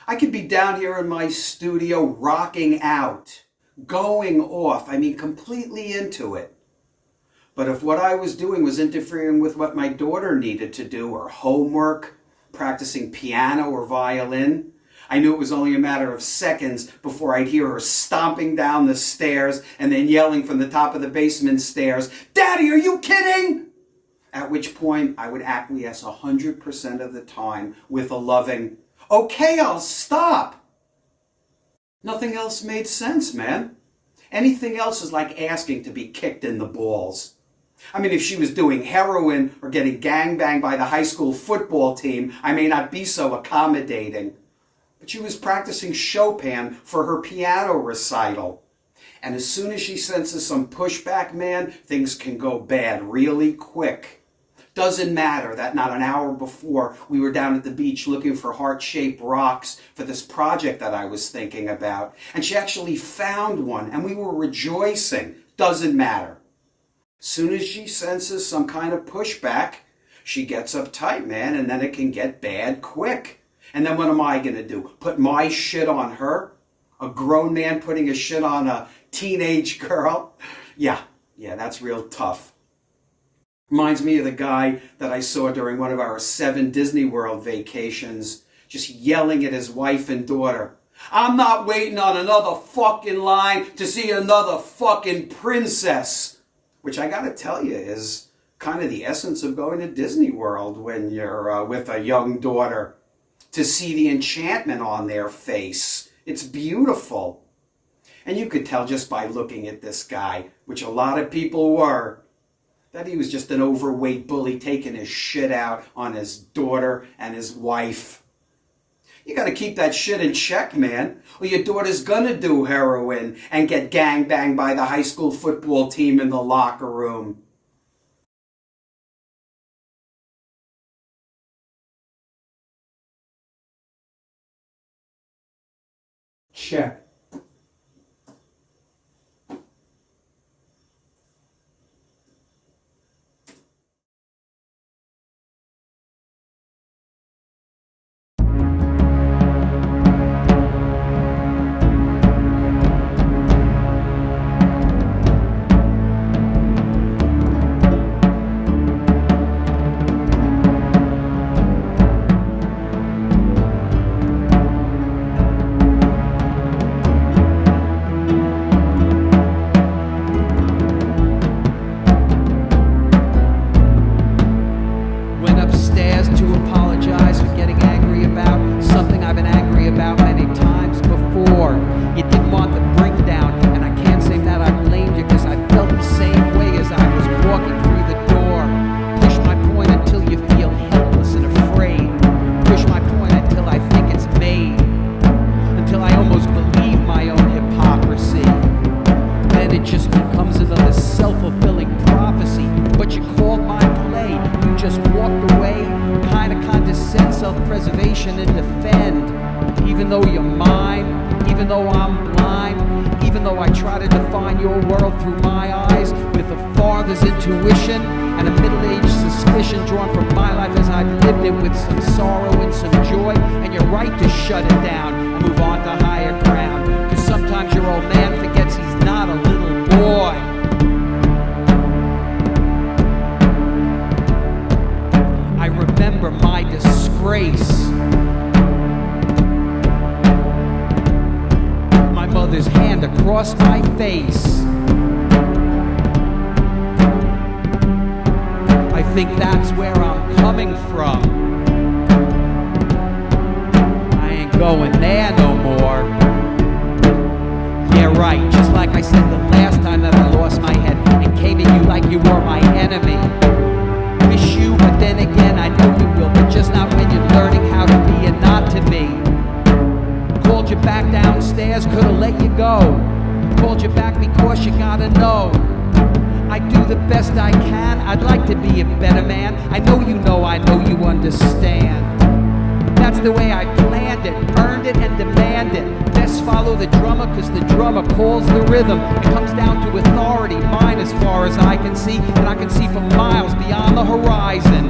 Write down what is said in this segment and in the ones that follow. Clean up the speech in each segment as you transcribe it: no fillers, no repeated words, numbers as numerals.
I could be down here in my studio rocking out, going off, completely into it. But if what I was doing was interfering with what my daughter needed to do, or homework, practicing piano or violin, I knew it was only a matter of seconds before I'd hear her stomping down the stairs and then yelling from the top of the basement stairs, "Daddy, are you kidding?" At which point I would acquiesce 100% of the time with a loving, "Okay, I'll stop." Nothing else made sense, man. Anything else is like asking to be kicked in the balls. If she was doing heroin or getting gangbanged by the high school football team, I may not be so accommodating. But she was practicing Chopin for her piano recital. And as soon as she senses some pushback, man, things can go bad really quick. Doesn't matter that not an hour before we were down at the beach looking for heart-shaped rocks for this project that I was thinking about. And she actually found one and we were rejoicing. Doesn't matter. Soon as she senses some kind of pushback, she gets uptight, man, and then it can get bad quick. And then what am I going to do? Put my shit on her? A grown man putting his shit on a teenage girl? Yeah, that's real tough. Reminds me of the guy that I saw during one of our 7 Disney World vacations, just yelling at his wife and daughter, "I'm not waiting on another fucking line to see another fucking princess." Which I gotta tell you is kind of the essence of going to Disney World when you're with a young daughter. To see the enchantment on their face. It's beautiful. And you could tell just by looking at this guy, which a lot of people were, that he was just an overweight bully taking his shit out on his daughter and his wife. You gotta keep that shit in check, man, or your daughter's gonna do heroin and get gangbanged by the high school football team in the locker room. Check. Self-preservation and defend. Even though you're mine, even though I'm blind, even though I try to define your world through my eyes with a father's intuition and a middle-aged suspicion drawn from my life as I've lived it with some sorrow and some joy. And you're right to shut it down and move on to higher ground, because sometimes your old man forgets he's not a little boy. I remember my disgrace. My mother's hand across my face. I think that's where I'm coming from. I ain't going there no more. Yeah, right, just like I said the last time that I lost my head and came at you like you were my enemy. Miss you, but then again I know you will, but just not when you're learning how to be and not to be. Called you back downstairs, could've let you go. Called you back because you gotta know I do the best I can. I'd like to be a better man. I know you understand. That's the way I planned it, earned it and demanded. Best follow the drummer, cause the drummer calls the rhythm. It comes down to authority, mine as far as I can see, and I can see for miles beyond the horizon.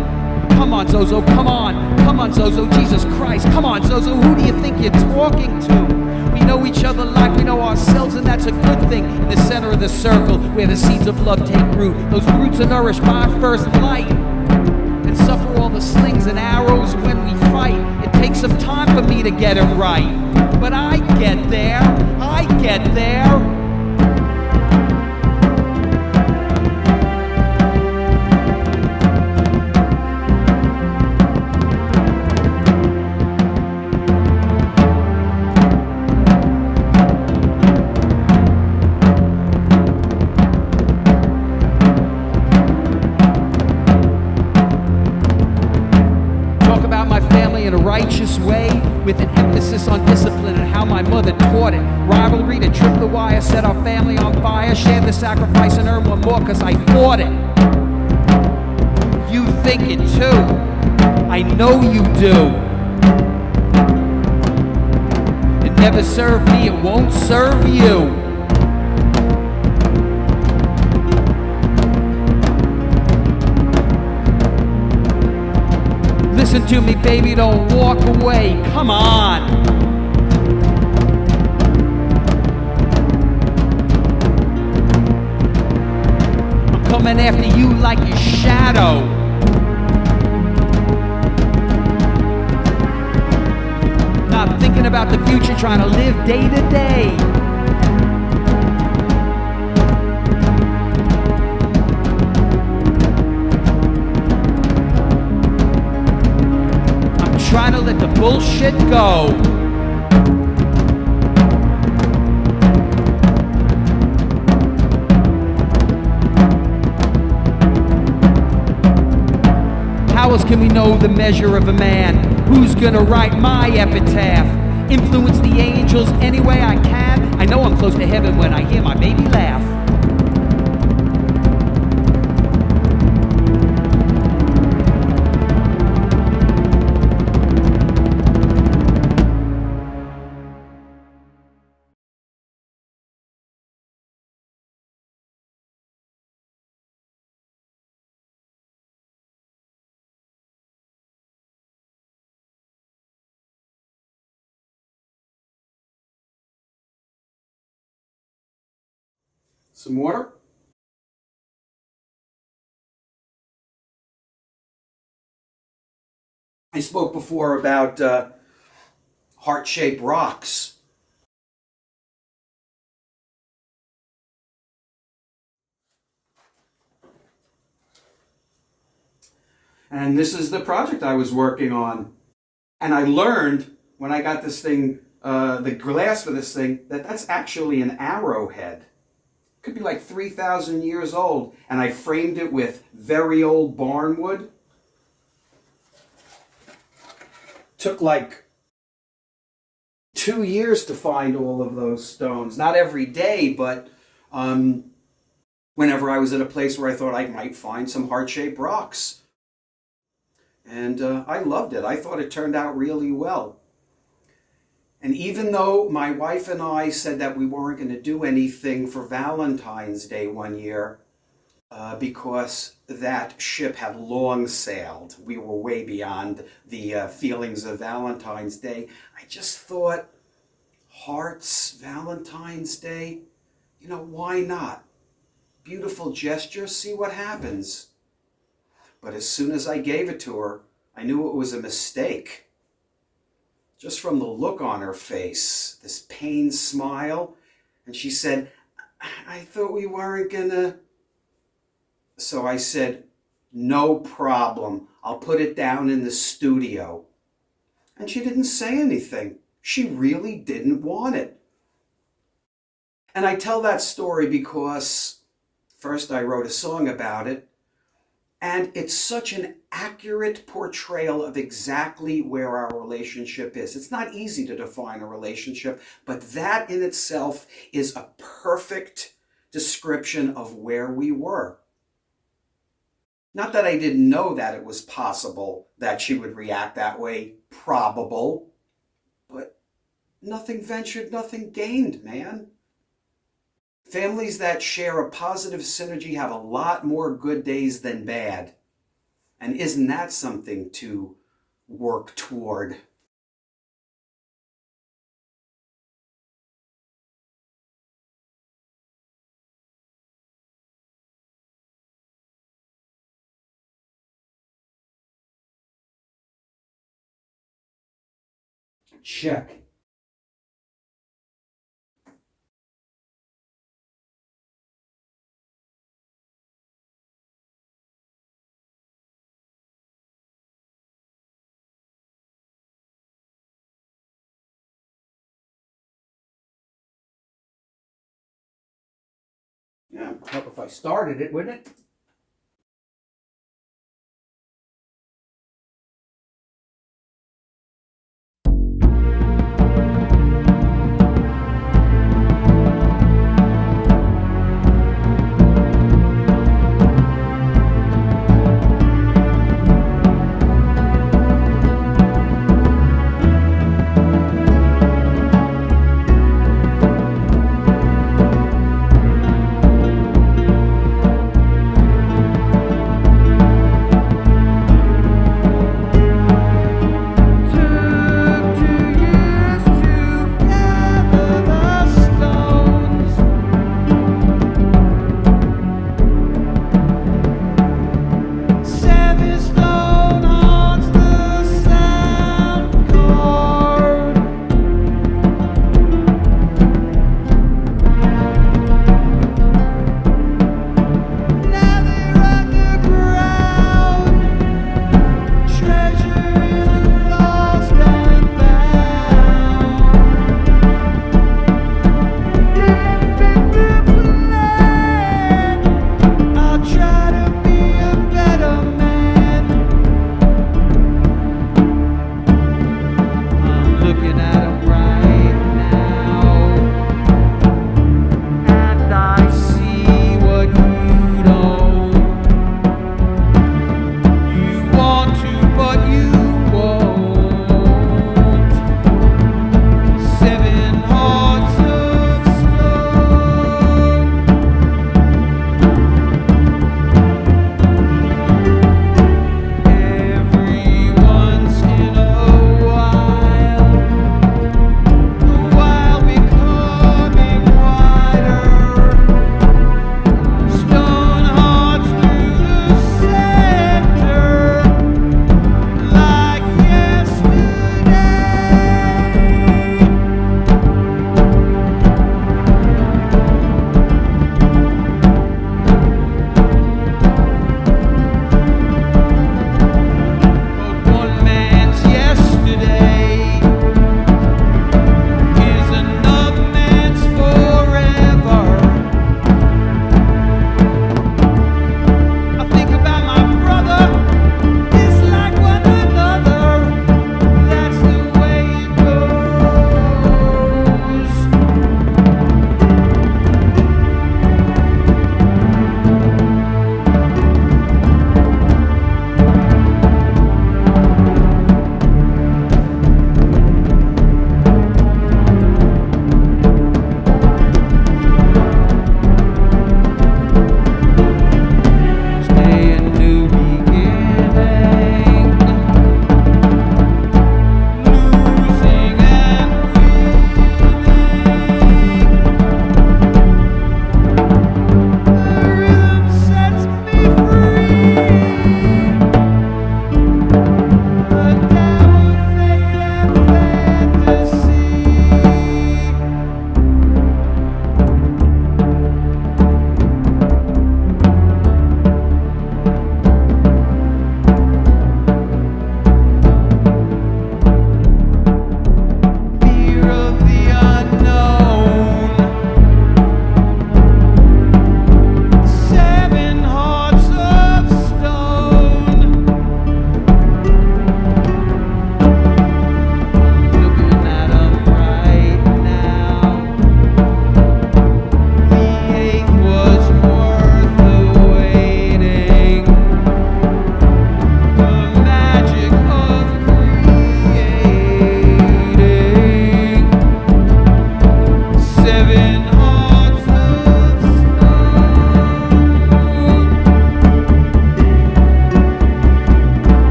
Come on, Zozo, come on. Come on, Zozo, Jesus Christ. Come on, Zozo, who do you think you're talking to? We know each other like we know ourselves, and that's a good thing. In the center of the circle, where the seeds of love take root. Those roots are nourished by first light, and suffer all the slings and arrows when we fight. It takes some time for me to get it right, but I get there. I get there. In a righteous way, with an emphasis on discipline and how my mother taught it. Rivalry to trip the wire, set our family on fire, share the sacrifice and earn one more cause I fought it. You think it too, I know you do. It never served me, it won't serve you. Listen to me, baby, don't walk away. Come on. I'm coming after you like your shadow. Not thinking about the future, trying to live day to day. Trying to let the bullshit go. How else can we know the measure of a man? Who's gonna write my epitaph? Influence the angels any way I can? I know I'm close to heaven when I hear my baby laugh. Some water? I spoke before about heart-shaped rocks. And this is the project I was working on. And I learned when I got this thing, the glass for this thing, that that's actually an arrowhead. Could be like 3,000 years old, and I framed it with very old barnwood. Took like 2 years to find all of those stones. Not every day, but whenever I was at a place where I thought I might find some heart-shaped rocks. And I loved it. I thought it turned out really well. And even though my wife and I said that we weren't going to do anything for Valentine's Day one year, because that ship had long sailed, we were way beyond the feelings of Valentine's Day, I just thought, hearts, Valentine's Day, you know, why not? Beautiful gesture, see what happens. But as soon as I gave it to her, I knew it was a mistake. Just from the look on her face, this pained smile, and she said, I thought we weren't gonna... So I said, no problem, I'll put it down in the studio. And she didn't say anything. She really didn't want it. And I tell that story because first I wrote a song about it, and it's such an accurate portrayal of exactly where our relationship is. It's not easy to define a relationship, but that in itself is a perfect description of where we were. Not that I didn't know that it was possible that she would react that way, probable, but nothing ventured, nothing gained, man. Families that share a positive synergy have a lot more good days than bad. And isn't that something to work toward? Check. Yeah, help if I started it, wouldn't it?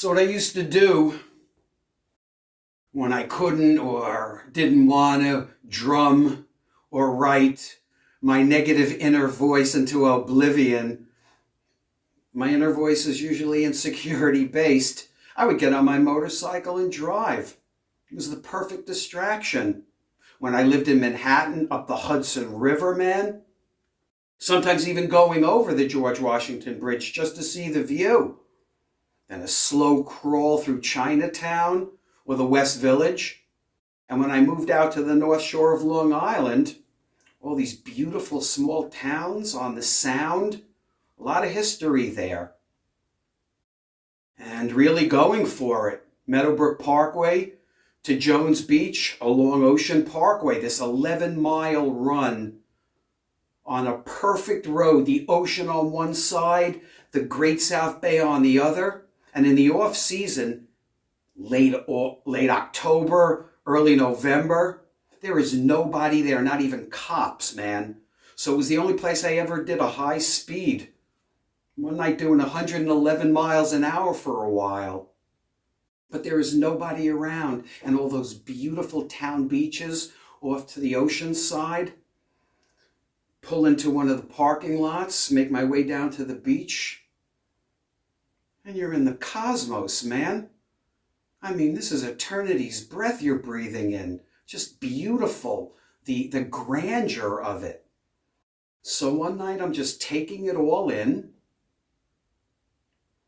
So what I used to do when I couldn't or didn't want to drum or write my negative inner voice into oblivion, my inner voice is usually insecurity based, I would get on my motorcycle and drive. It was the perfect distraction. When I lived in Manhattan, up the Hudson River, man, sometimes even going over the George Washington Bridge just to see the view. And a slow crawl through Chinatown or the West Village. And when I moved out to the North Shore of Long Island, all these beautiful small towns on the Sound, a lot of history there. And really going for it. Meadowbrook Parkway to Jones Beach along Ocean Parkway, this 11-mile run on a perfect road, the ocean on one side, the Great South Bay on the other. And in the off season, late October, early November, there is nobody there, not even cops, man. So it was the only place I ever did a high speed. One night doing 111 miles an hour for a while. But there is nobody around. And all those beautiful town beaches off to the ocean side. Pull into one of the parking lots, make my way down to the beach. And you're in the cosmos, man. I mean, this is eternity's breath you're breathing in. Just beautiful, the grandeur of it. So one night I'm just taking it all in.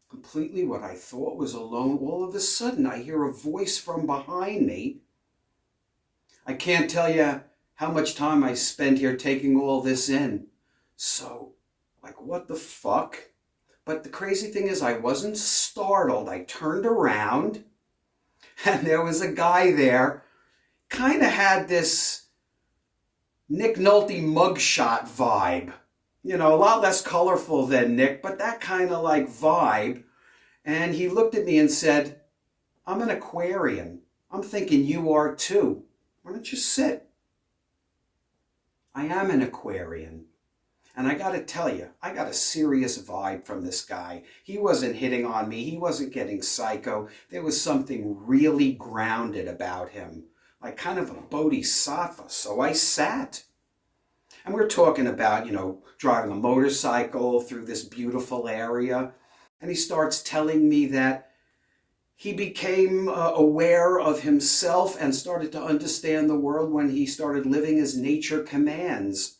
Completely what I thought was alone. All of a sudden I hear a voice from behind me. I can't tell you how much time I spent here taking all this in. So, like, what the fuck? But the crazy thing is I wasn't startled. I turned around and there was a guy there. Kind of had this Nick Nolte mugshot vibe. You know, a lot less colorful than Nick, but that kind of like vibe. And he looked at me and said, "I'm an Aquarian. I'm thinking you are too. Why don't you sit?" I am an Aquarian. And I got to tell you, I got a serious vibe from this guy. He wasn't hitting on me. He wasn't getting psycho. There was something really grounded about him, like kind of a bodhisattva. So I sat. And we're talking about, driving a motorcycle through this beautiful area. And he starts telling me that he became aware of himself and started to understand the world when he started living as nature commands.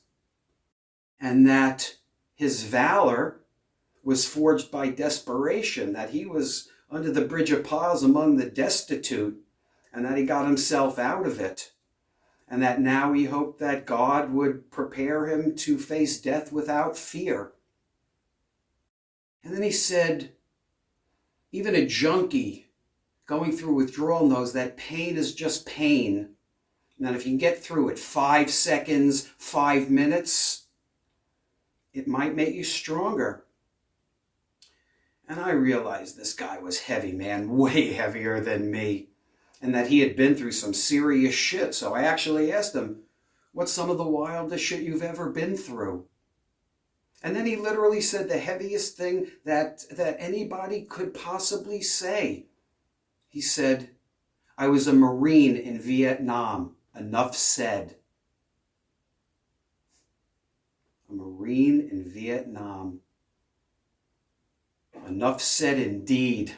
And that his valor was forged by desperation, that he was under the bridge of piles among the destitute, and that he got himself out of it. And that now he hoped that God would prepare him to face death without fear. And then he said, even a junkie going through withdrawal knows that pain is just pain. And that if you can get through it 5 seconds, 5 minutes, it might make you stronger. And I realized this guy was heavy, man, way heavier than me. And that he had been through some serious shit. So I actually asked him, what's some of the wildest shit you've ever been through? And then he literally said the heaviest thing that anybody could possibly say. He said, I was a Marine in Vietnam. Enough said. A Marine in Vietnam. Enough said indeed.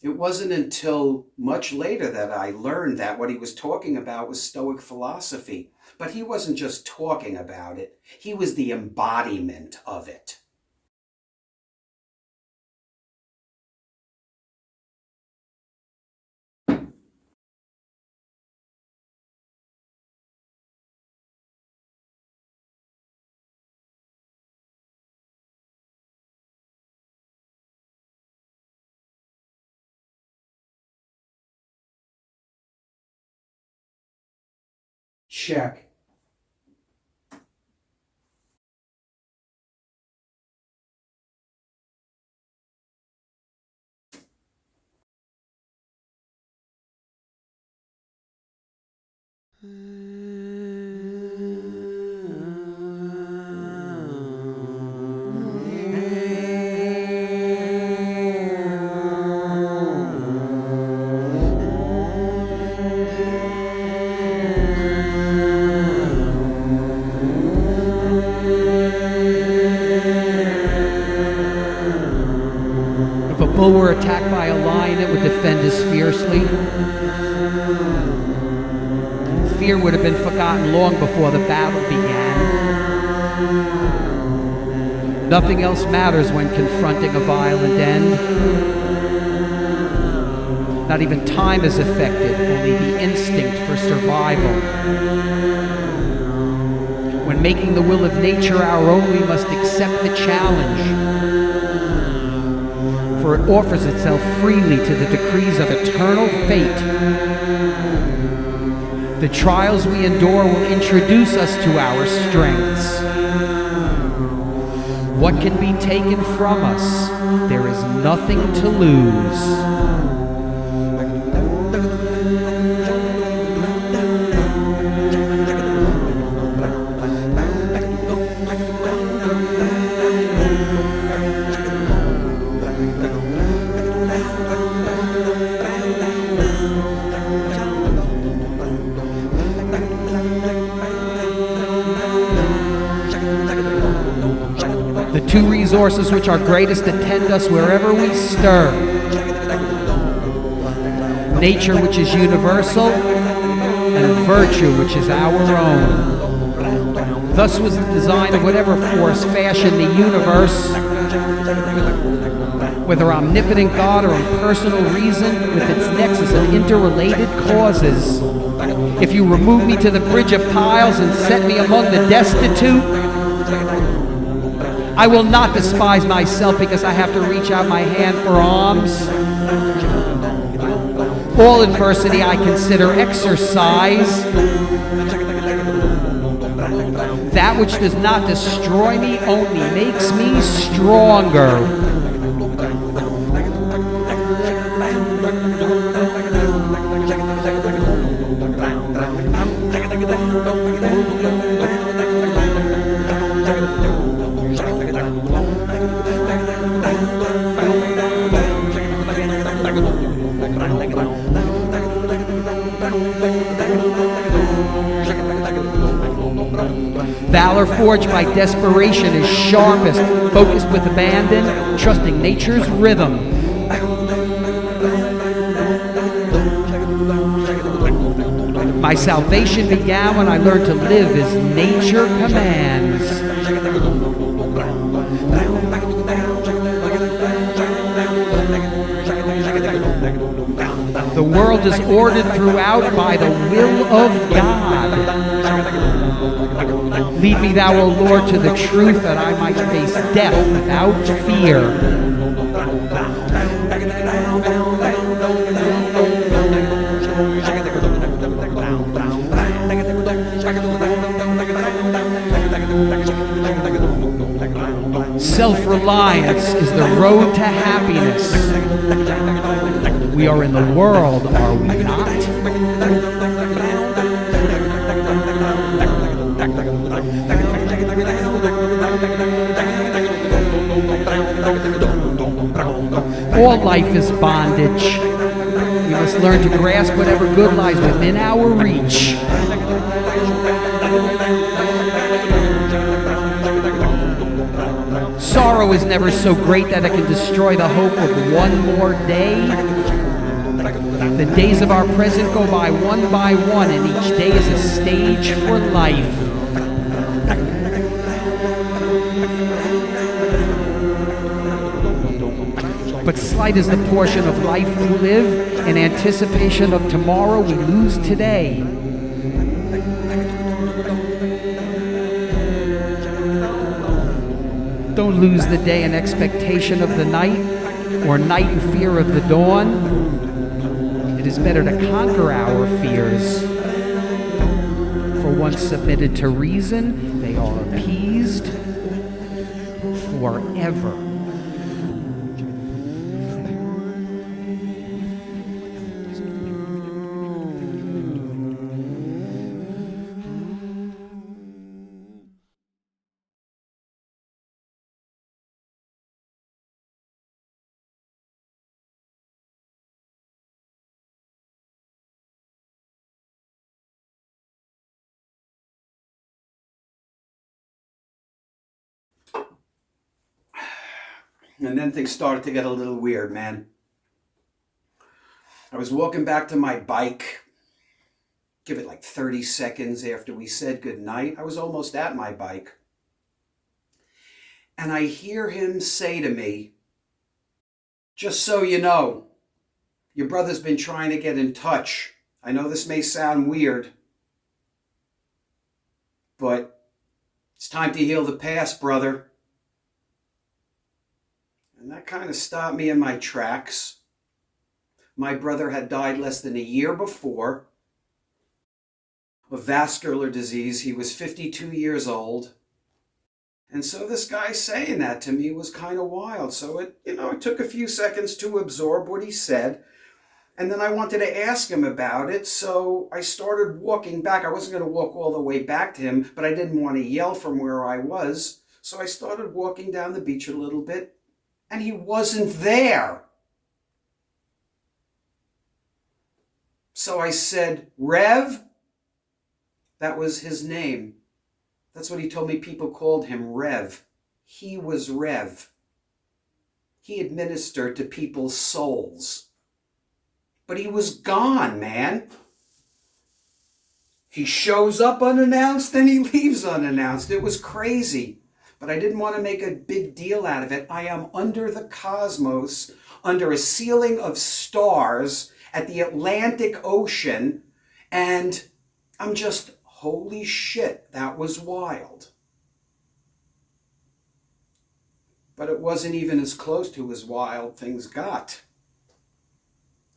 It wasn't until much later that I learned that what he was talking about was Stoic philosophy. But he wasn't just talking about it. He was the embodiment of it. Check. bull were attacked by a lion, it would defend us fiercely. Fear would have been forgotten long before the battle began. Nothing else matters when confronting a violent end. Not even time is affected, only the instinct for survival. When making the will of nature our own, we must accept the challenge, for it offers itself freely to the decrees of eternal fate. The trials we endure will introduce us to our strengths. What can be taken from us? There is nothing to lose. The two resources which are greatest attend us wherever we stir. Nature, which is universal, and virtue, which is our own. Thus was the design of whatever force fashioned the universe, whether omnipotent God or impersonal reason, with its nexus of interrelated causes. If you remove me to the bridge of piles and set me among the destitute, I will not despise myself because I have to reach out my hand for alms. All adversity I consider exercise. That which does not destroy me only makes me stronger. Valor forged by desperation is sharpest, focused with abandon, trusting nature's rhythm. My salvation began when I learned to live as nature commands. The world is ordered throughout by the will of God. Lead me, thou, O Lord, to the truth, that I might face death without fear. Self-reliance is the road to happiness. We are in the world, are we not? All life is bondage. We must learn to grasp whatever good lies within our reach. Sorrow is never so great that it can destroy the hope of one more day. The days of our present go by one, and each day is a stage for life. But slight is the portion of life we live. In anticipation of tomorrow, we lose today. Don't lose the day in expectation of the night, or night in fear of the dawn. It is better to conquer our fears. For once submitted to reason, they are appeased forever. And then things started to get a little weird, man. I was walking back to my bike. Give it like 30 seconds after we said goodnight. I was almost at my bike. And I hear him say to me, "Just so you know, your brother's been trying to get in touch. I know this may sound weird, but it's time to heal the past, brother." And that kind of stopped me in my tracks. My brother had died less than a year before of vascular disease. He was 52 years old. And so this guy saying that to me was kind of wild. So it took a few seconds to absorb what he said. And then I wanted to ask him about it. So I started walking back. I wasn't going to walk all the way back to him, but I didn't want to yell from where I was. So I started walking down the beach a little bit, and he wasn't there. So I said, "Rev?" That was his name. That's what he told me people called him, Rev. He was Rev. He administered to people's souls. But he was gone, man. He shows up unannounced and he leaves unannounced. It was crazy. But I didn't want to make a big deal out of it. I am under the cosmos, under a ceiling of stars at the Atlantic Ocean, and I'm just, holy shit, that was wild. But it wasn't even as close to as wild things got.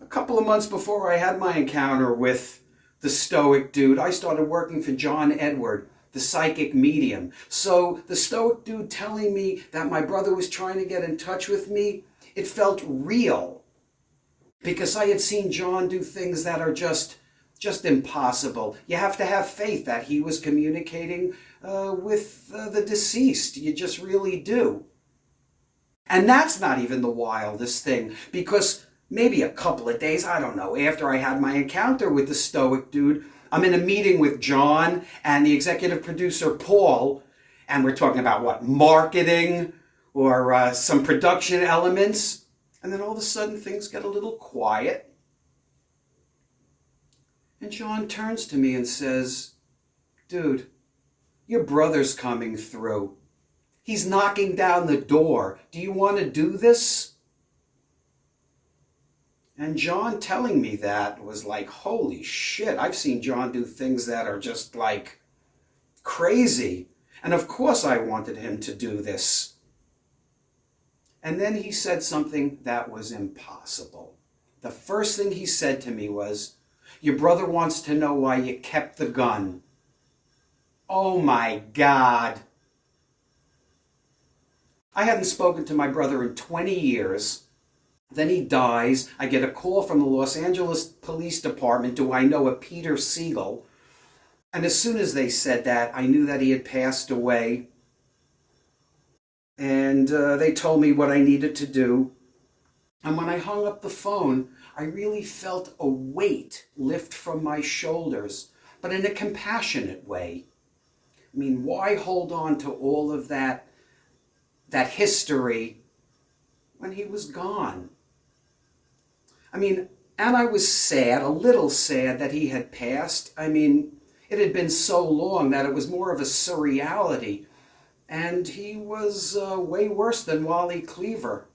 A couple of months before I had my encounter with the Stoic dude, I started working for John Edward, the psychic medium. So the Stoic dude telling me that my brother was trying to get in touch with me, it felt real. Because I had seen John do things that are just impossible. You have to have faith that he was communicating with the deceased. You just really do. And that's not even the wildest thing, because maybe a couple of days, I don't know, after I had my encounter with the Stoic dude, I'm in a meeting with John and the executive producer, Paul, and we're talking about what, marketing or some production elements. And then all of a sudden things get a little quiet. And John turns to me and says, "Dude, your brother's coming through. He's knocking down the door. Do you want to do this?" And John telling me that was like, holy shit, I've seen John do things that are just like crazy. And of course I wanted him to do this. And then he said something that was impossible. The first thing he said to me was, "Your brother wants to know why you kept the gun." Oh my God. I hadn't spoken to my brother in 20 years. Then he dies. I get a call from the Los Angeles Police Department. Do I know a Peter Siegel? And as soon as they said that, I knew that he had passed away. And they told me what I needed to do. And when I hung up the phone, I really felt a weight lift from my shoulders, but in a compassionate way. I mean, why hold on to all of that history when he was gone? I mean, and I was sad, a little sad that he had passed. I mean, it had been so long that it was more of a surreality. And he was way worse than Wally Cleaver.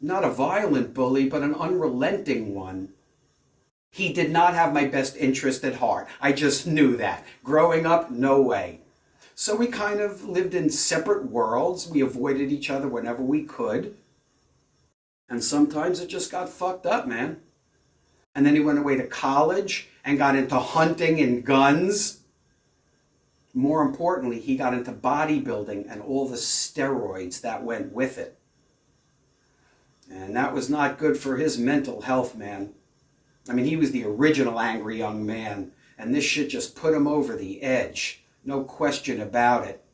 Not a violent bully, but an unrelenting one. He did not have my best interest at heart. I just knew that. Growing up, no way. So we kind of lived in separate worlds. We avoided each other whenever we could. And sometimes it just got fucked up, man. And then he went away to college and got into hunting and guns. More importantly, he got into bodybuilding and all the steroids that went with it. And that was not good for his mental health, man. I mean, he was the original angry young man, and this shit just put him over the edge. No question about it.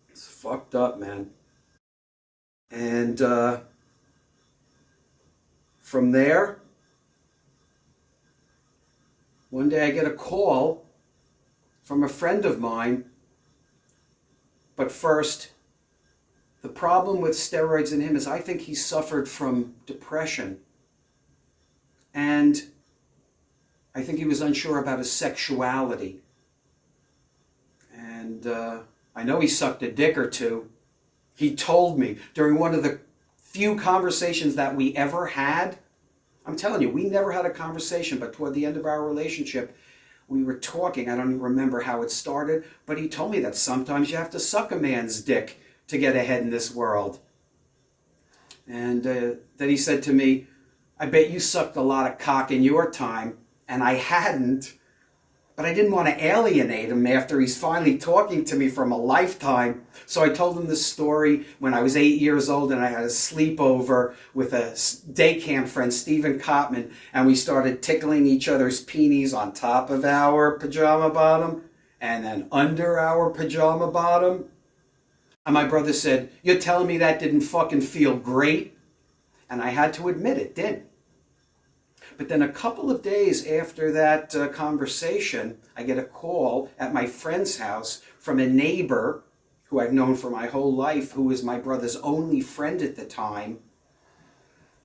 It's fucked up, man. And from there, one day I get a call from a friend of mine But first, the problem with steroids in him is I think he suffered from depression. And I think he was unsure about his sexuality. And I know he sucked a dick or two. He told me during one of the few conversations that we ever had. I'm telling you, we never had a conversation, but toward the end of our relationship, we were talking. I don't even remember how it started, but he told me that sometimes you have to suck a man's dick to get ahead in this world. And then he said to me, I bet you sucked a lot of cock in your time, and I hadn't, but I didn't want to alienate him after he's finally talking to me from a lifetime. So I told him this story when I was 8 years old and I had a sleepover with a day camp friend, Stephen Cotman, and we started tickling each other's peenies on top of our pajama bottom and then under our pajama bottom. And my brother said, you're telling me that didn't fucking feel great? And I had to admit it did. But then a couple of days after that conversation, I get a call at my friend's house from a neighbor who I've known for my whole life, who was my brother's only friend at the time.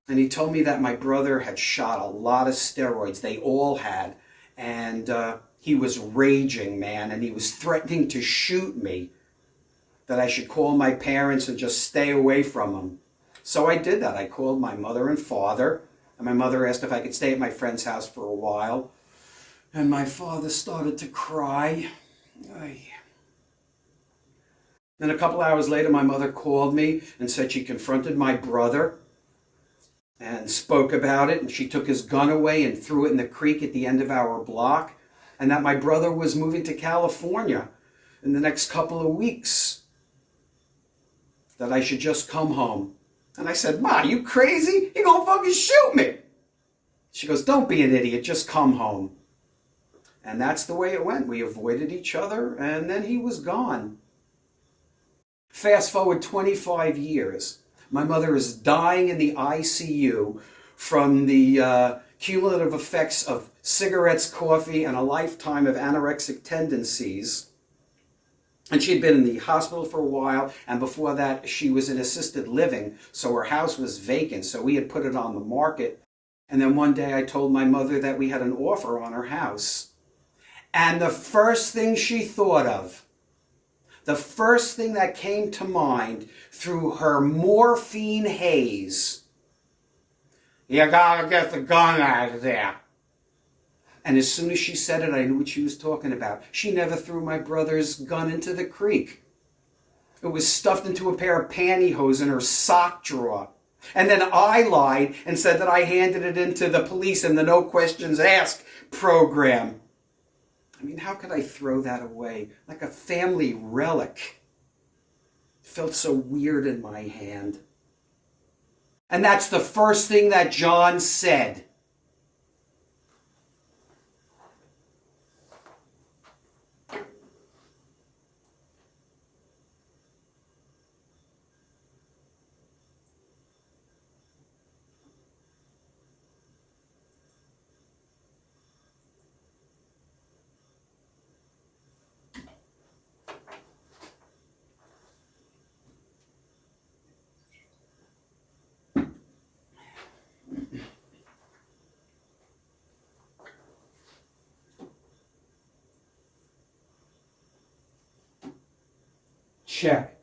And he told me that my brother had shot a lot of steroids. They all had. And he was raging, man, and he was threatening to shoot me, that I should call my parents and just stay away from him. So I did that. I called my mother and father. And my mother asked if I could stay at my friend's house for a while. And my father started to cry. Then a couple hours later, my mother called me and said she confronted my brother and spoke about it. And she took his gun away and threw it in the creek at the end of our block. And that my brother was moving to California in the next couple of weeks. That I should just come home. And I said, Ma, you crazy? You're gonna fucking shoot me. She goes, don't be an idiot, just come home. And that's the way it went. We avoided each other, and then he was gone. Fast forward 25 years. My mother is dying in the ICU from the cumulative effects of cigarettes, coffee, and a lifetime of anorexic tendencies. And she'd been in the hospital for a while, and before that, she was in assisted living, so her house was vacant, so we had put it on the market. And then one day I told my mother that we had an offer on her house. And the first thing she thought of, the first thing that came to mind through her morphine haze, you gotta get the gun out of there. And as soon as she said it, I knew what she was talking about. She never threw my brother's gun into the creek. It was stuffed into a pair of pantyhose in her sock drawer. And then I lied and said that I handed it into the police in the no questions asked program. I mean, how could I throw that away? Like a family relic. It felt so weird in my hand. And that's the first thing that John said. Check.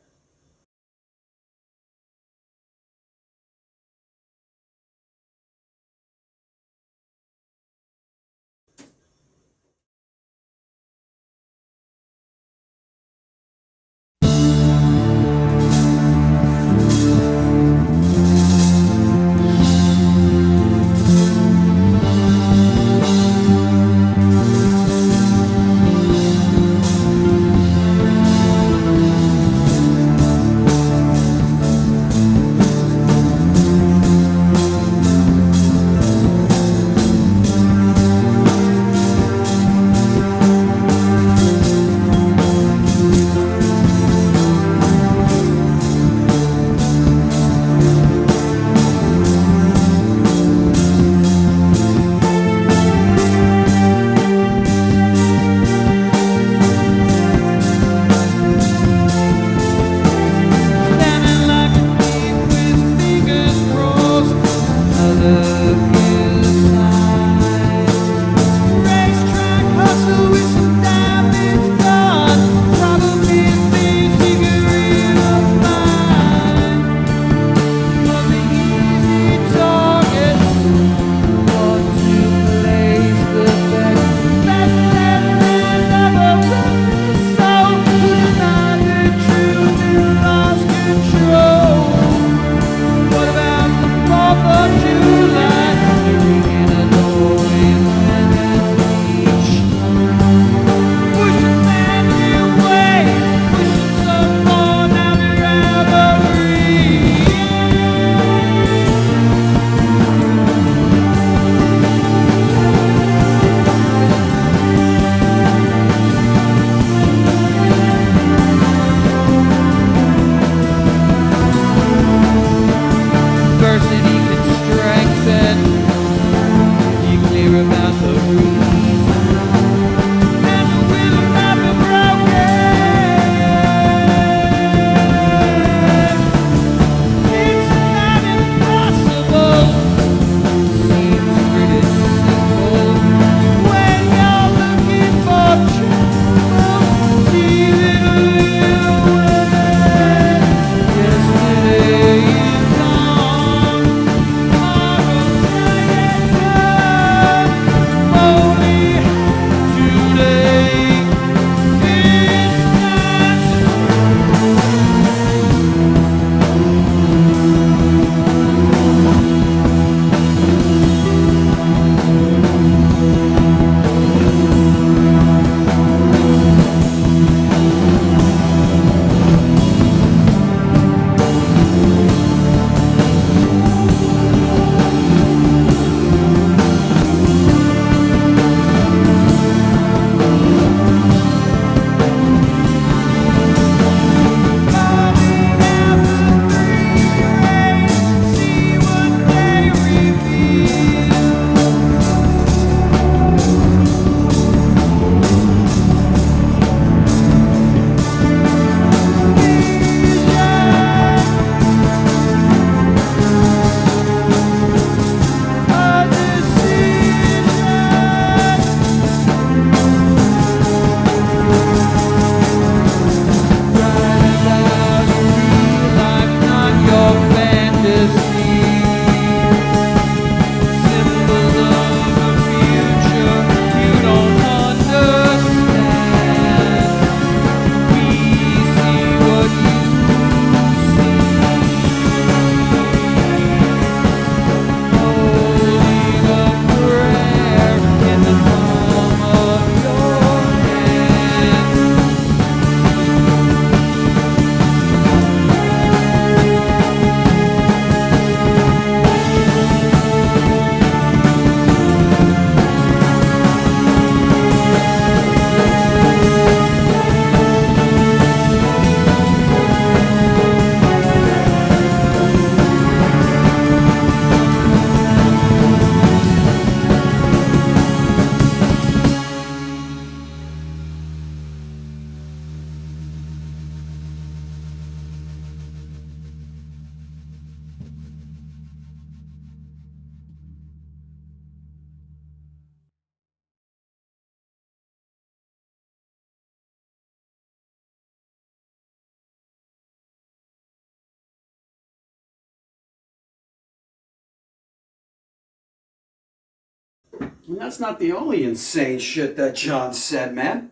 And that's not the only insane shit that John said, man.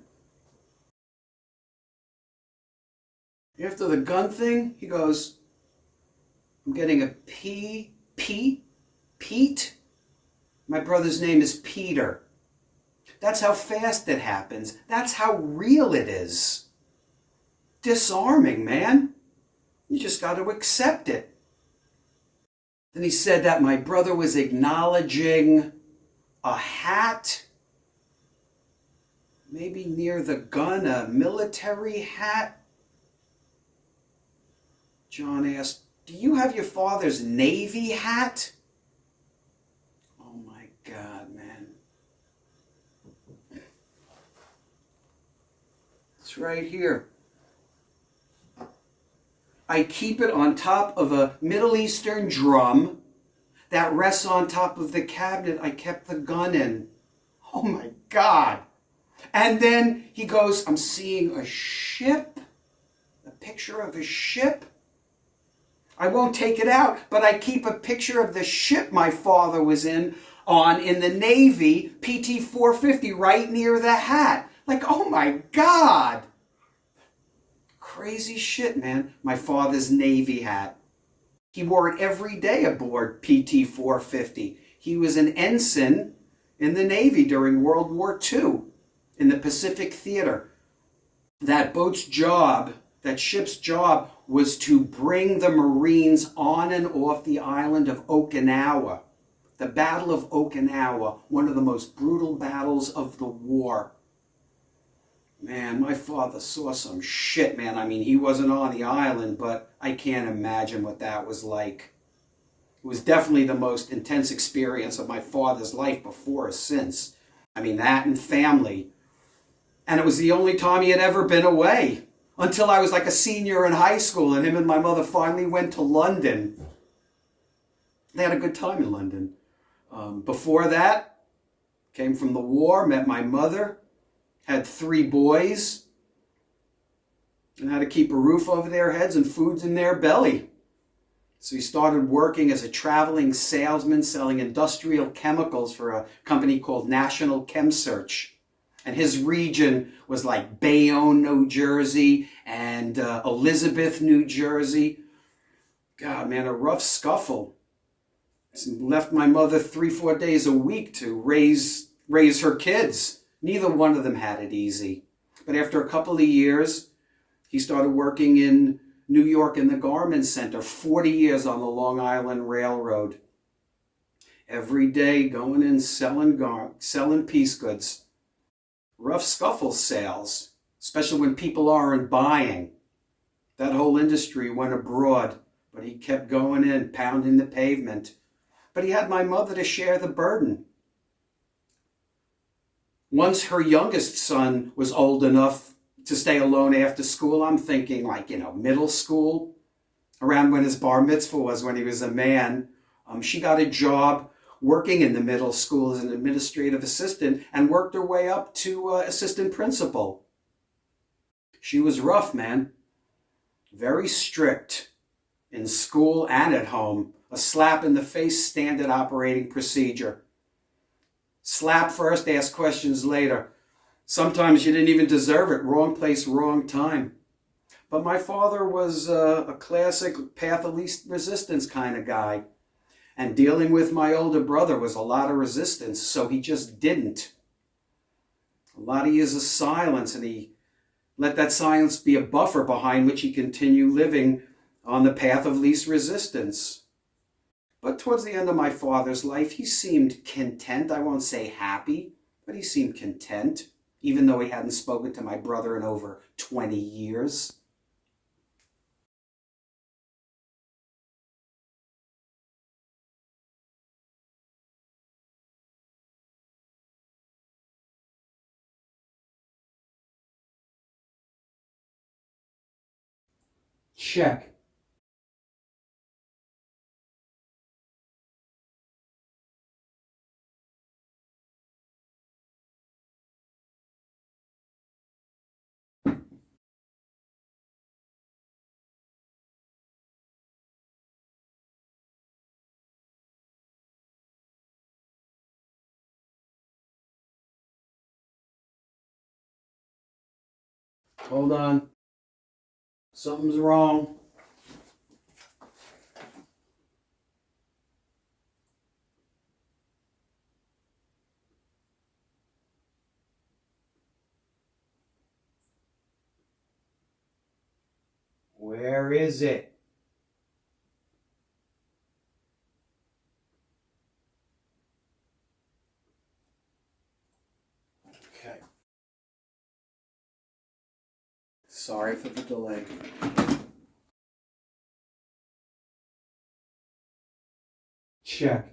After the gun thing, he goes, I'm getting a Pete? My brother's name is Peter. That's how fast it happens. That's how real it is. Disarming, man. You just got to accept it. Then he said that my brother was acknowledging a hat, maybe near the gun, a military hat. John asked, do you have your father's Navy hat? Oh my God, man. It's right here. I keep it on top of a Middle Eastern drum that rests on top of the cabinet I kept the gun in. Oh my God. And then he goes, I'm seeing a ship, a picture of a ship. I won't take it out, but I keep a picture of the ship my father was in the Navy, PT 450, right near the hat. Like, oh my God. Crazy shit, man. My father's Navy hat. He wore it every day aboard PT 450. He was an ensign in the Navy during World War II in the Pacific Theater. That boat's job, that ship's job, was to bring the Marines on and off the island of Okinawa. The Battle of Okinawa, one of the most brutal battles of the war. Man, my father saw some shit, man. I mean, he wasn't on the island, but I can't imagine what that was like. It was definitely the most intense experience of my father's life before or since. I mean, that and family. And it was the only time he had ever been away until I was like a senior in high school and him and my mother finally went to London. They had a good time in London. Before that, came from the war, met my mother, had 3 boys, and had to keep a roof over their heads and food in their belly. So he started working as a traveling salesman selling industrial chemicals for a company called National ChemSearch. And his region was like Bayonne, New Jersey, and Elizabeth, New Jersey. God, man, a rough scuffle. Left my mother 3-4 days a week to raise her kids. Neither one of them had it easy. But after a couple of years, he started working in New York in the Garment Center, 40 years on the Long Island Railroad. Every day going in selling piece goods. Rough scuffle sales, especially when people aren't buying. That whole industry went abroad, but he kept going in, pounding the pavement. But he had my mother to share the burden. Once her youngest son was old enough to stay alone after school, I'm thinking like, middle school, around when his bar mitzvah was, when he was a man, she got a job working in the middle school as an administrative assistant and worked her way up to assistant principal. She was rough, man. Very strict in school and at home. A slap in the face standard operating procedure. Slap first, ask questions later. Sometimes you didn't even deserve it. Wrong place, wrong time. But my father was a classic path of least resistance kind of guy. And dealing with my older brother was a lot of resistance, so he just didn't. A lot of years of silence, and he let that silence be a buffer behind which he continued living on the path of least resistance. But towards the end of my father's life, he seemed content. I won't say happy, but he seemed content, even though he hadn't spoken to my brother in over 20 years. Check. Hold on. Something's wrong. Where is it? Okay. Sorry for the delay. Check.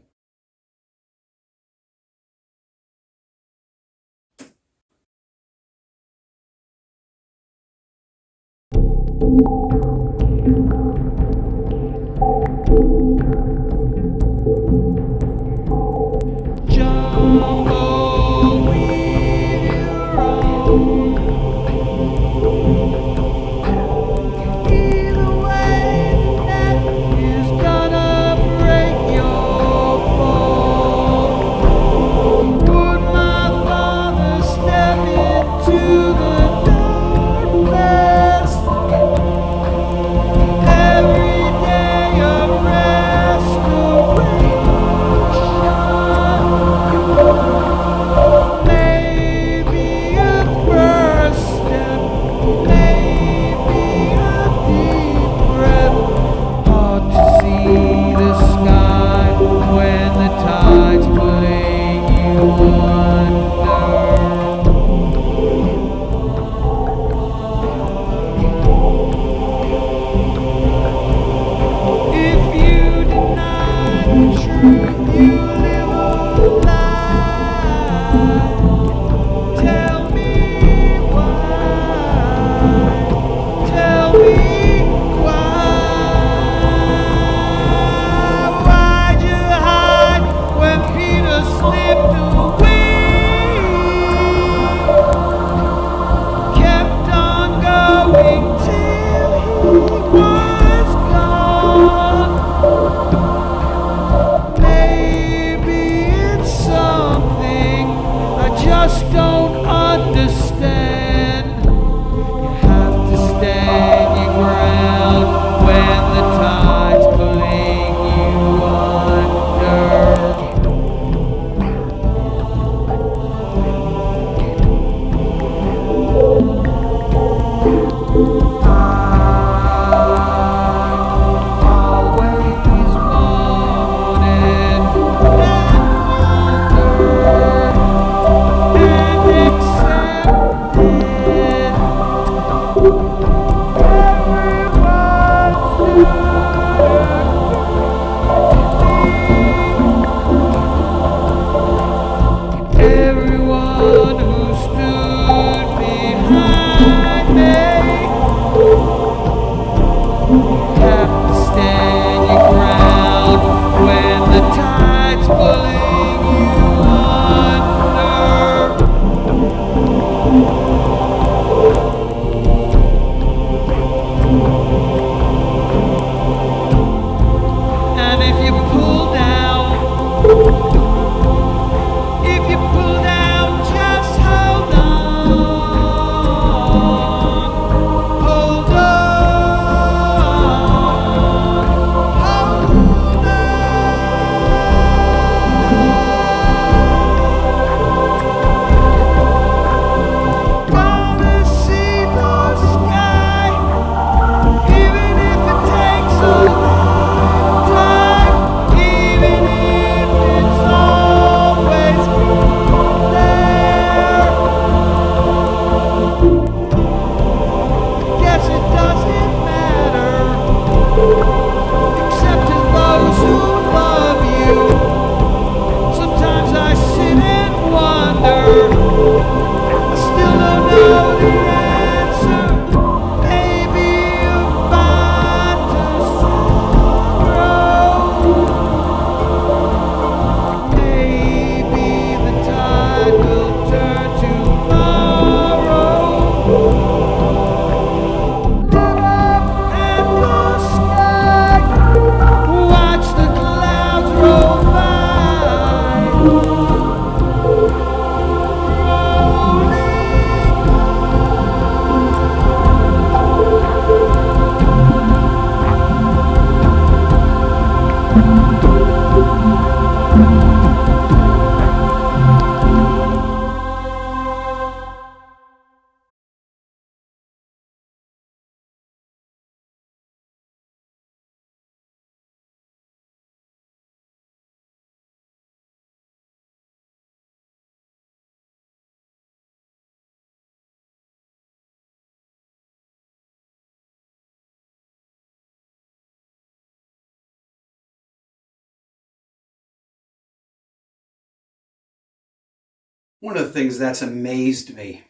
One of the things that's amazed me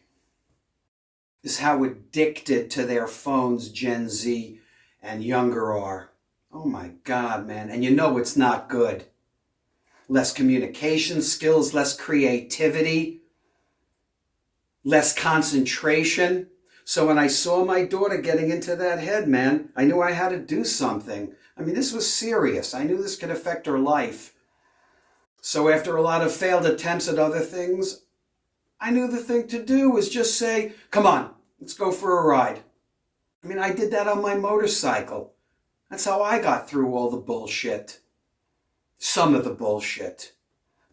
is how addicted to their phones Gen Z and younger are. Oh my God, man. And you know it's not good. less communication skills, less creativity, less concentration. So when I saw my daughter getting into that head, man, I knew I had to do something. I mean, this was serious. I knew this could affect her life. So after a lot of failed attempts at other things, I knew the thing to do was just say, come on, let's go for a ride. I mean, I did that on my motorcycle. That's how I got through all the bullshit. Some of the bullshit.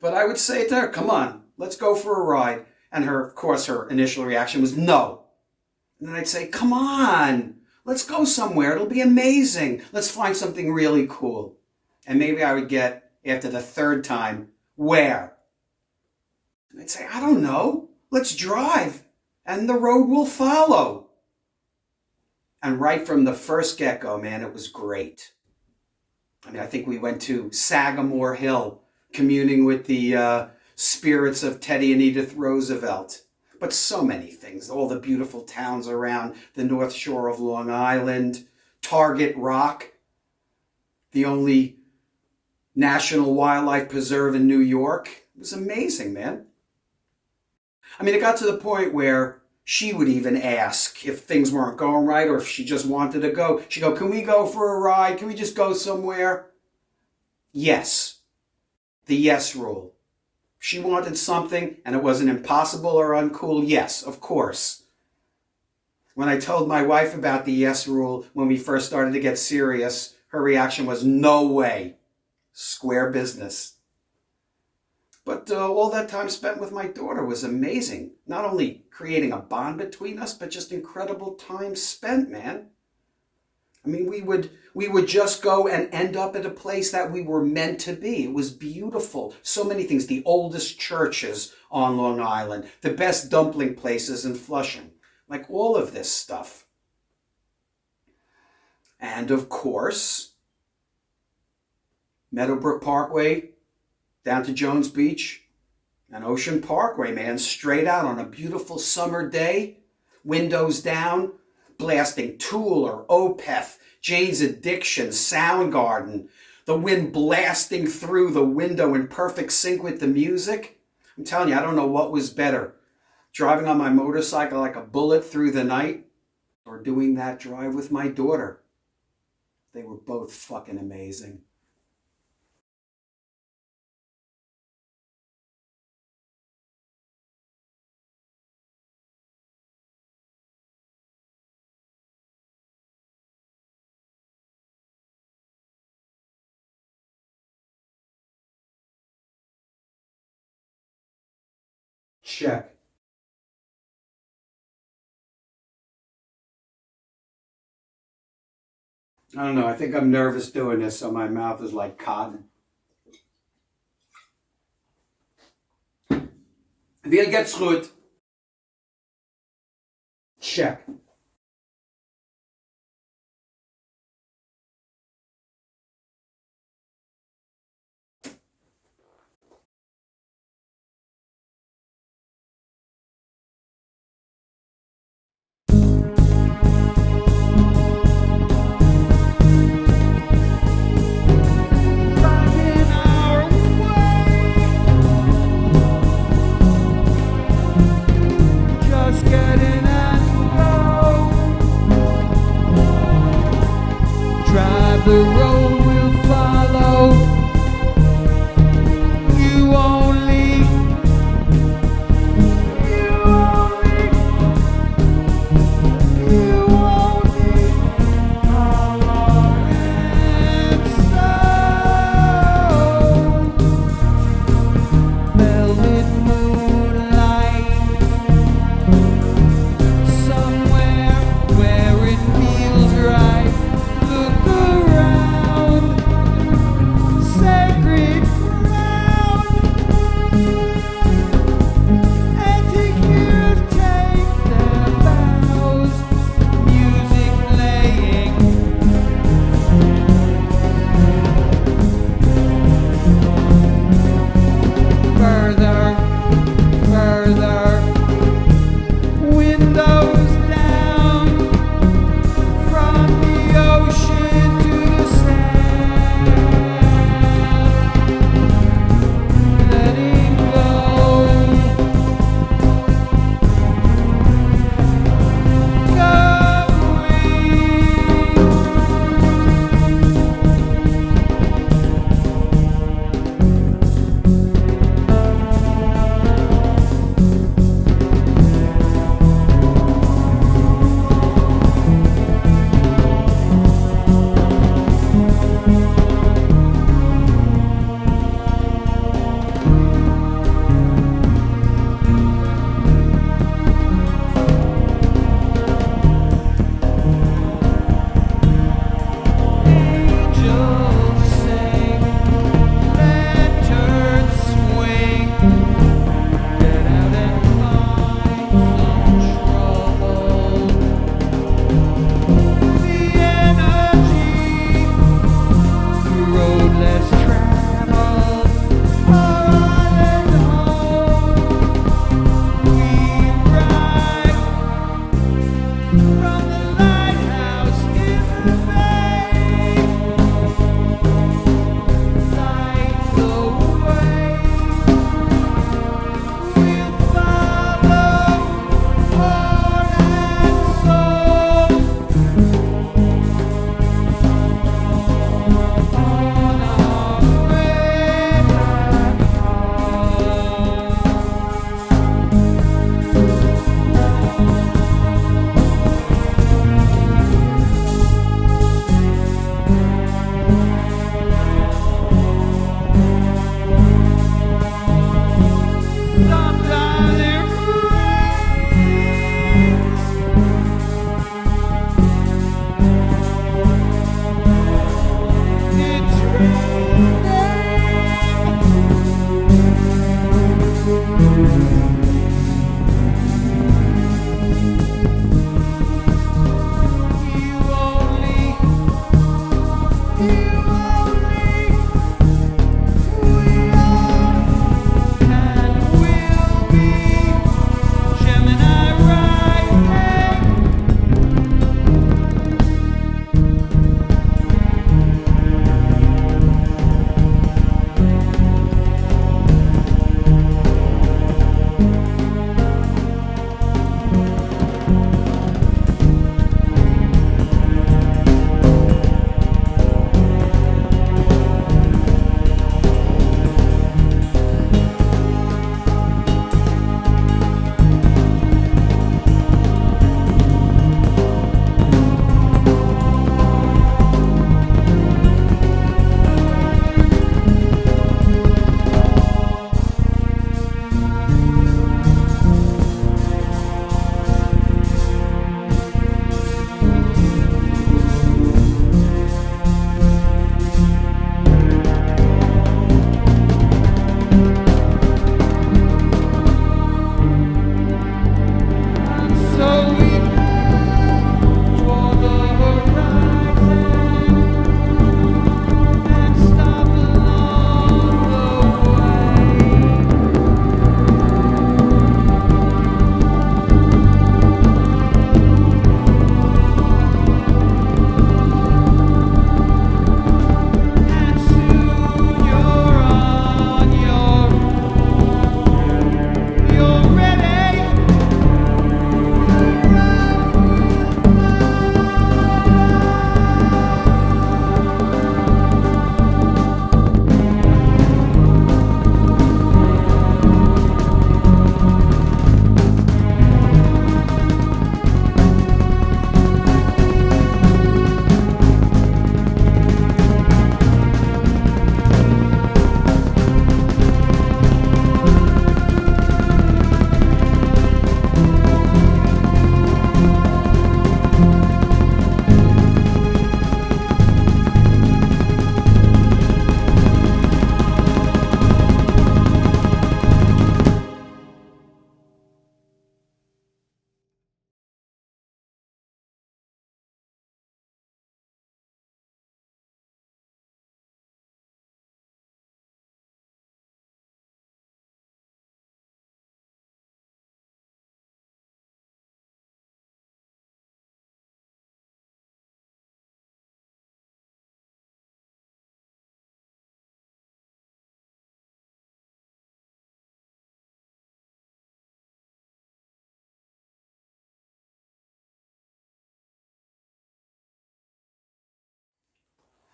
But I would say to her, come on, let's go for a ride. And of course, her initial reaction was no. And then I'd say, come on, let's go somewhere. It'll be amazing. Let's find something really cool. And maybe I would get, after the third time, where? And I'd say, I don't know. Let's drive. And the road will follow. And right from the first get-go, man, it was great. I mean, I think we went to Sagamore Hill, communing with the spirits of Teddy and Edith Roosevelt. But so many things, all the beautiful towns around the North Shore of Long Island, Target Rock, the only national wildlife preserve in New York. It was amazing, man. I mean, it got to the point where she would even ask if things weren't going right or if she just wanted to go. She'd go, can we go for a ride? Can we just go somewhere? Yes. The yes rule. She wanted something and it wasn't impossible or uncool. Yes, of course. When I told my wife about the yes rule when we first started to get serious, her reaction was, no way. Square business. But all that time spent with my daughter was amazing. Not only creating a bond between us, but just incredible time spent, man. I mean, we would just go and end up at a place that we were meant to be. It was beautiful. So many things. The oldest churches on Long Island. The best dumpling places in Flushing. Like all of this stuff. And of course, Meadowbrook Parkway down to Jones Beach and Ocean Parkway, man. Straight out on a beautiful summer day. Windows down. Blasting Tool or Opeth, Jane's Addiction, Soundgarden, the wind blasting through the window in perfect sync with the music. I'm telling you, I don't know what was better. Driving on my motorcycle like a bullet through the night or doing that drive with my daughter. They were both fucking amazing. Check. I don't know. I think I'm nervous doing this, so my mouth is like cotton. Weer geht's goed. Check. Just getting and go.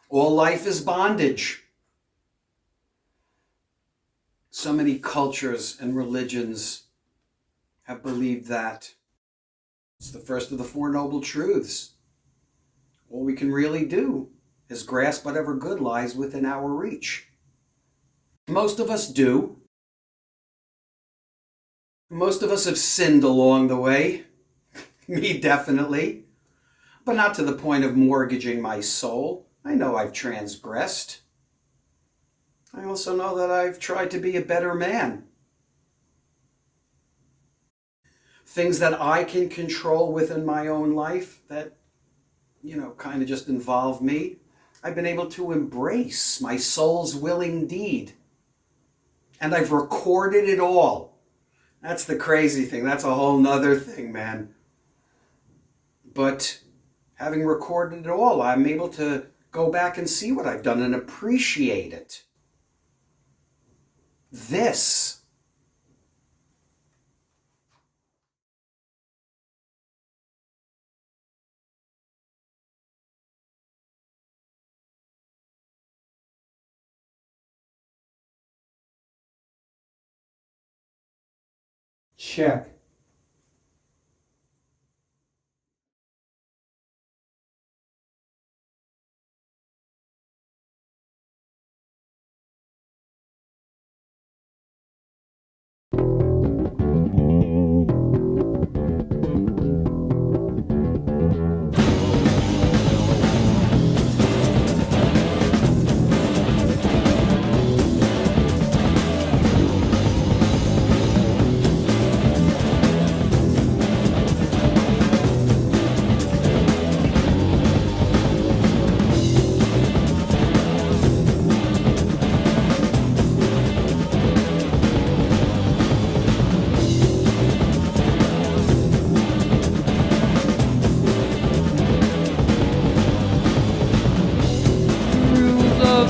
All life is bondage. So many cultures and religions have believed that. It's the first of the Four Noble Truths. All we can really do is grasp whatever good lies within our reach. Most of us do. Most of us have sinned along the way. Me, definitely. But not to the point of mortgaging my soul. I know I've transgressed. I also know that I've tried to be a better man. Things that I can control within my own life that, kind of just involve me, I've been able to embrace my soul's willing deed. And I've recorded it all. That's the crazy thing. That's a whole nother thing, man. But having recorded it all, I'm able to go back and see what I've done and appreciate it. This check.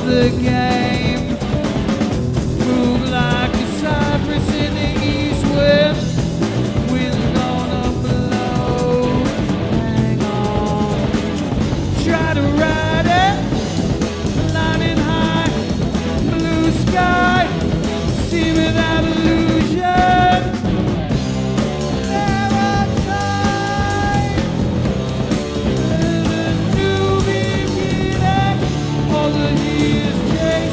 The game move like a cypress in the east wind. Wind's gonna blow. Hang on, try to ride it. Lining high, blue sky, see without illusion. There are times when a new beginning, all the years change.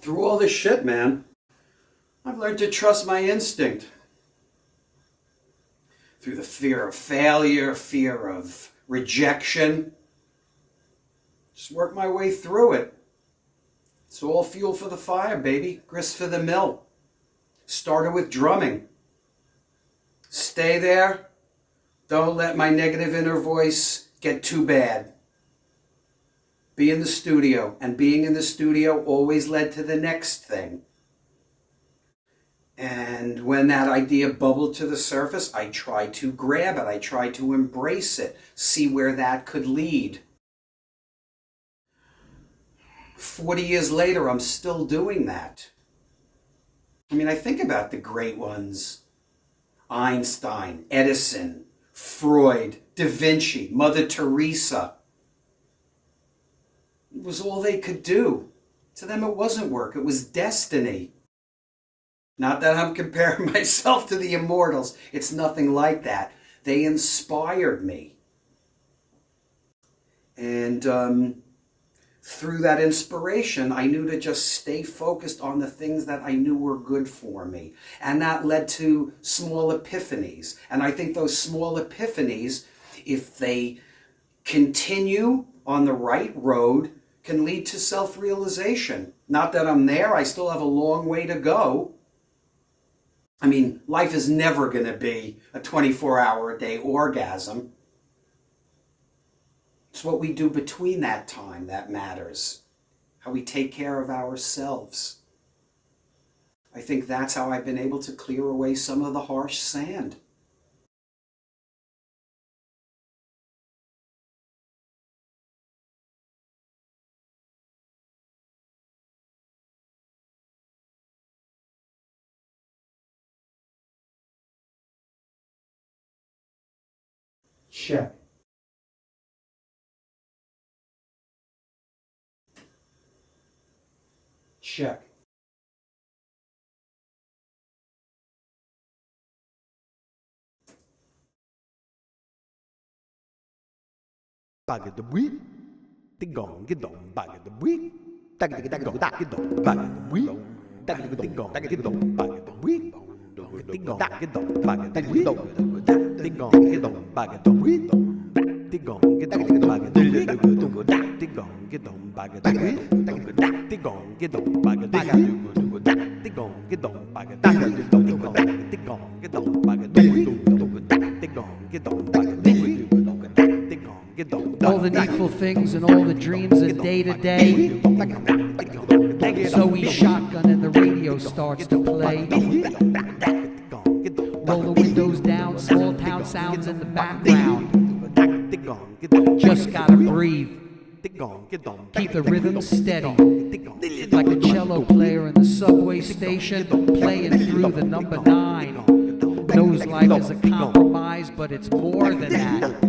Through all this shit, man, I've learned to trust my instinct. Through the fear of failure, fear of rejection. Just work my way through it. It's all fuel for the fire, baby. Grist for the mill. Started with drumming. Stay there. Don't let my negative inner voice get too bad. Be in the studio. And being in the studio always led to the next thing. And when that idea bubbled to the surface, I tried to grab it. I tried to embrace it. See where that could lead. 40 years later, I'm still doing that. I mean, I think about the great ones. Einstein, Edison, Freud, Da Vinci, Mother Teresa. It was all they could do. To them, it wasn't work. It was destiny. Not that I'm comparing myself to the immortals. It's nothing like that. They inspired me. And through that inspiration, I knew to just stay focused on the things that I knew were good for me. And that led to small epiphanies. And I think those small epiphanies, if they continue on the right road, can lead to self-realization. Not that I'm there. I still have a long way to go. I mean, life is never going to be a 24-hour-a-day orgasm. It's what we do between that time that matters. How we take care of ourselves. I think that's how I've been able to clear away some of the harsh sand. Check. Check. Bag the weed, the gong get on bag the weed, tag the gong get on bag the weed, tag the gong get on bag the weed, the gong get on bag the weed, the gong get on bag the weed, the gong get on bag the weed, the gong get on bag the weed, the gong get on bag the weed, the gong get on bag the weed, the gong get on bag the weed, the gong get on bag the weed. All the needful things and all the dreams of day to day. So we shotgun and the radio starts to play. Roll the windows down, small town sounds in the background. Just gotta breathe. Keep the rhythm steady. Like a cello player in the subway station, playing through the number 9. Knows life is a compromise, but it's more than that.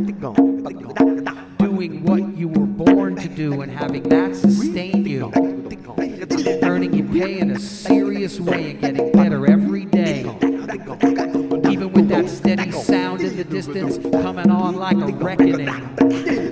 Doing what you were born to do and having that sustain you. Earning your pay in a serious way and getting better every day. Even with that steady sound in the distance coming on like a reckoning.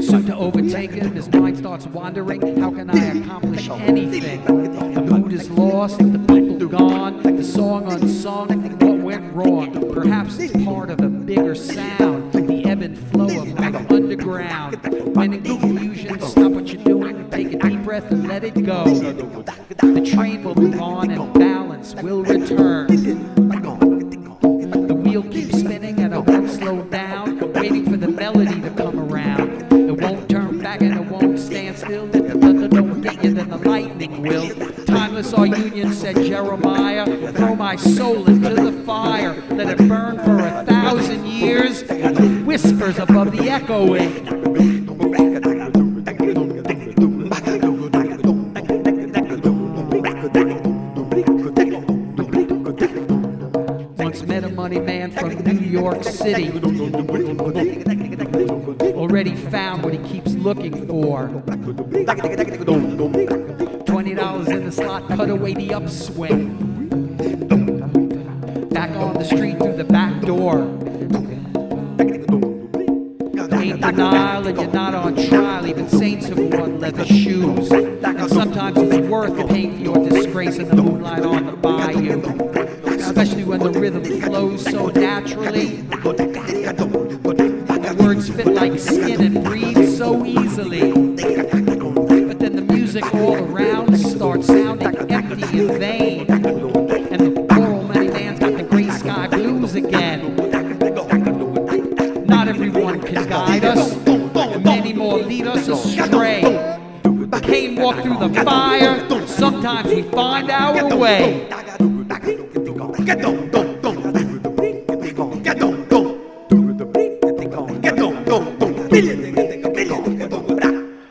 Soon to overtake him, his mind starts wandering. How can I accomplish anything? The mood is lost, the people gone, the song unsung. What went wrong? Perhaps it's part of a bigger sound. The ebb and flow of life underground. When in confusion, stop what you're doing, take a deep breath and let it go. The train will move on and balance will return. The wheel keeps spinning and it won't slow down, waiting for the melody to come around. It won't turn back and it won't stand still. If the thunder don't get you, then the lightning will. Timeless our union, said Jeremiah. Throw my soul into the fire. Let it burn for 1,000 years. The whispers above the echoing. Once met a money man from New York City. Already found what he keeps looking for. $20 in the slot, cut away the upswing. Back on the street through the back door. Ain't denial and you're not on trial. Even saints have worn leather shoes. And sometimes it's worth paying for your disgrace. tracing the moonlight on the bayou. Especially when the rhythm flows so naturally. The words fit like skin and breathe so easily. But then the music all around starts sounding empty and vain. And the poor old many man's got the gray sky blues again. Not everyone can guide us. Many more lead us astray. Cain walked through the fire. Sometimes we find our way.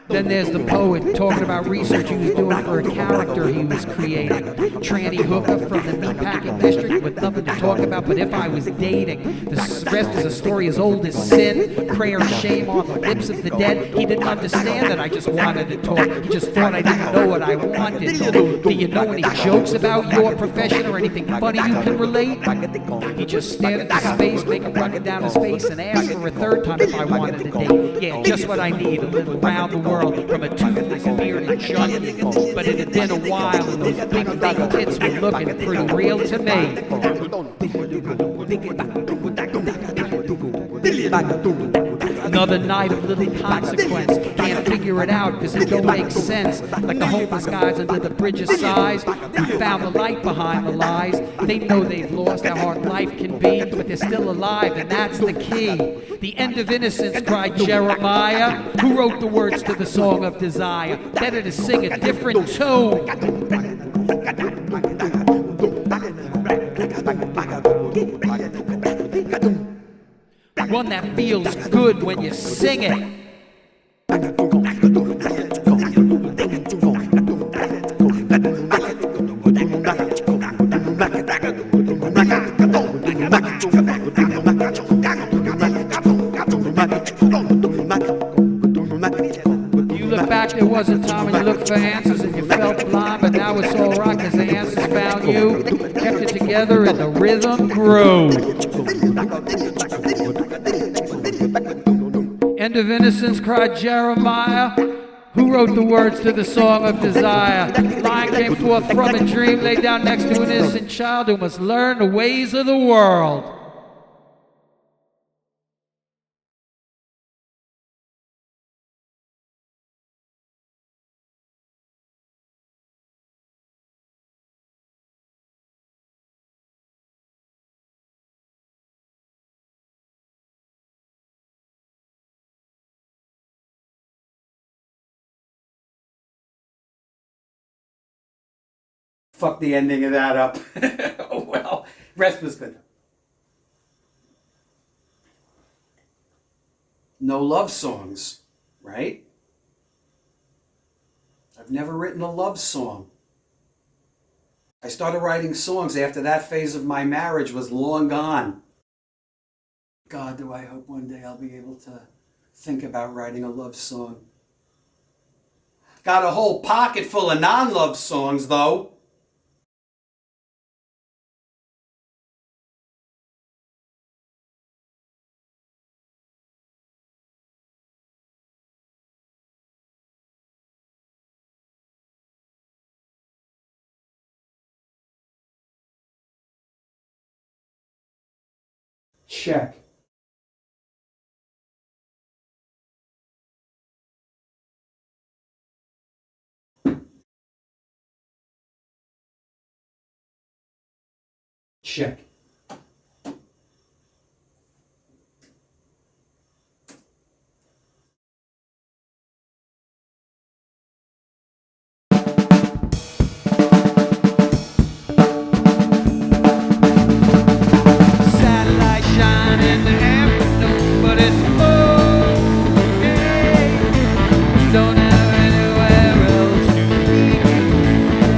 Then there's the poet talking about research he was doing for a character he was creating. Tranny hooker from the meatpacking district with nothing to talk about, but if I was dating. The rest is a story as old as sin. Prayer and shame on the lips of the dead. He didn't understand that I just wanted to talk. He just thought I didn't know what I wanted. Do you know any jokes about your profession or anything funny you can relate? He just stared into space, make him run down his face, and asked for a third time if I wanted to date. Yeah, just what I need, a little round the world from a toothless bearded junkie. But it had been a while, and those big fake tits were looking pretty real to me. Another night of little consequence. Can't figure it out because it don't make sense. Like the homeless guys under the bridge of sighs who found the light behind the lies. They know they've lost how hard life can be, but they're still alive, and that's the key. The end of innocence, cried Jeremiah, who wrote the words to the Song of Desire. Better to sing a different tune. One that feels good when you sing it. You look back, there was a time when you looked for answers and you felt blind, but now it's all right because the answers found you. Kept it together and the rhythm grew. End of innocence, cried Jeremiah, who wrote the words to the Song of Desire. Lion came forth from a dream, lay down next to an innocent child who must learn the ways of the world. Fuck the ending of that up. Oh well, rest was good. No love songs, right? I've never written a love song. I started writing songs after that phase of my marriage was long gone. God, do I hope one day I'll be able to think about writing a love song. Got a whole pocket full of non-love songs, though. Check. Check. Satellite shine in the afternoon, but it's okay. Don't have anywhere else to be today.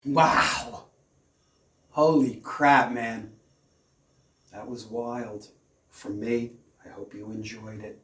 Wow. Holy crap, man. That was wild. For me, I hope you enjoyed it.